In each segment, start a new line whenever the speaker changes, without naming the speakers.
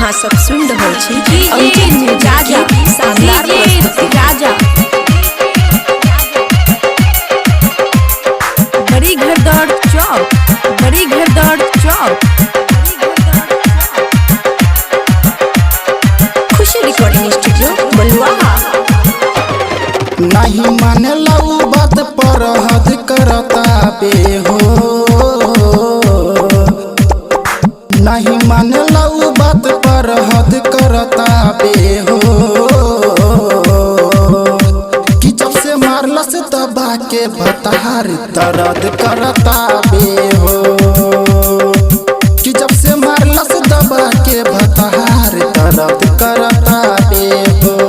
अहाँ सब सुन रहल छी अंकित राजा शानदार प्रस्तुति।
राजा बड़ी घरदौड़ चौक, बड़ी घरदौड़ चौक।
खुशी रिकॉर्डिंग स्टूडियो बलुआ।
नहीं माने लऊ बात पर हद करता बे हो, नहीं माने लऊ बात पर हद करता बे हो, कि जब से मारलस दबा के भतार दर्द करता बे हो, कि जब से मारलस दबा के भतार दर्द करता बे हो।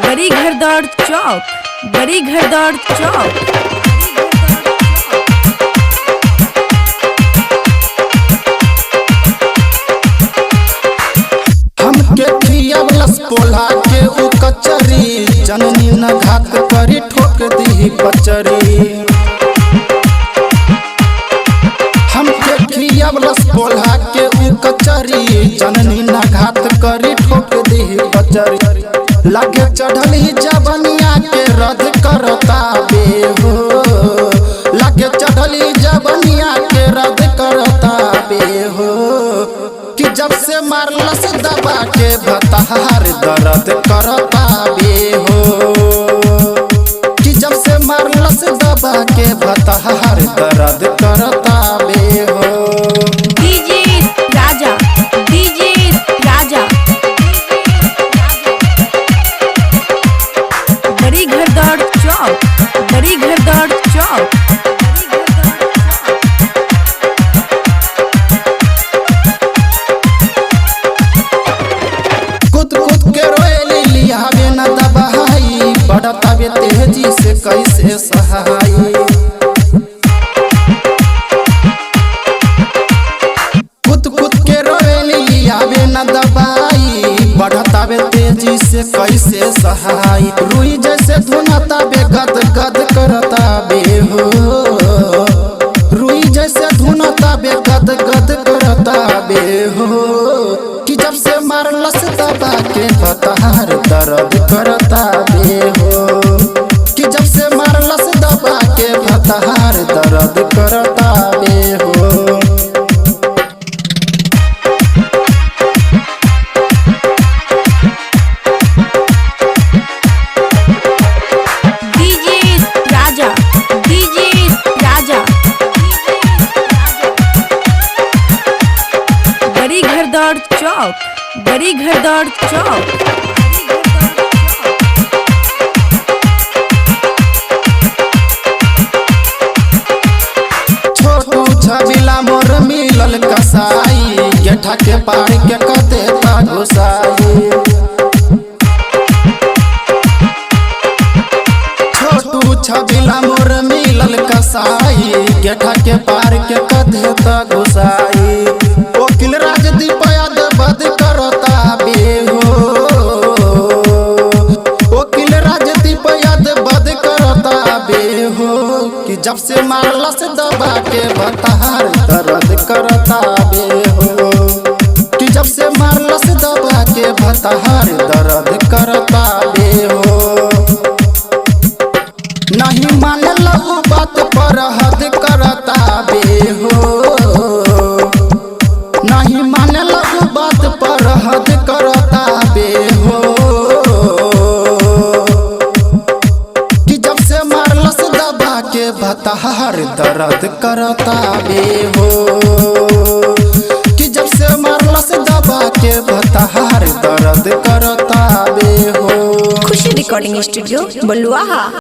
बड़ी घरदौड़ चौक, बड़ी घरदौड़ चौक।
हमके खियावलस पोला के उ कचरी, जननी न घात करी ठोक दी पचरी। हमके खियावलस पोला के उ कचरी, जननी न घात करी ठोक दी पचरी। लागे चढ़ल ही जबनिया के रद करता बे हो, लागे चढ़ल ही जबनिया के रद करता बे हो, कि जब से मारलस दबा के भतार दर्द करता बे हो, कि जब से मारलस दबा के भतार दर्द करता बे हो।
राजा, राजा बड़ी घरदौड़ चौक, बड़ी घरदौड़ चौक।
कुद कुद के रोएली लियावे न दबाई, बढ़तावे तेजी से कैसे सहाई। कुद कुद के रोएली लियावे न दबाई, बढ़तावे तेजी से कैसे सहाई। रुई जैसे धुनता बे गद गद करता बे हो, रुई जैसे धुनता बे गद गद करता बे हो, कि जब से मारलस दबा के भतार दर्द करता बे हो, कि जब से मारलस दबा के भतार दर्द करता बे हो।
राजा, राजा बड़ी घरदौड़ चौक, बड़ी घरदौड़ चौक।
छोटू छबिला मोर मिलल कसाई, गेठा के पार के कते ता घुसाई। छोटू छबिला मोर मिलल कसाई, गेठा के पार के कते ता घुसाई। वकील राजदीप याद बद करता बे हो, वकील राजदीप याद बद करता बे हो, कि जब से मारलस दबा के भतार दर्द करता बे हो, कि जब से मारलस दबा के भतार दर्द करता बे हो। नहीं माने लऊ बात पर हद करता बे हो, नहीं माने लऊ बात पर हद करता बे हो, कि जब से मारलस दबा के भतार दर्द करता बे हो, कि जब से मारलस दबा के भतार दर्द करता बे हो।
खुशी रिकॉर्डिंग स्टूडियो बलुआ।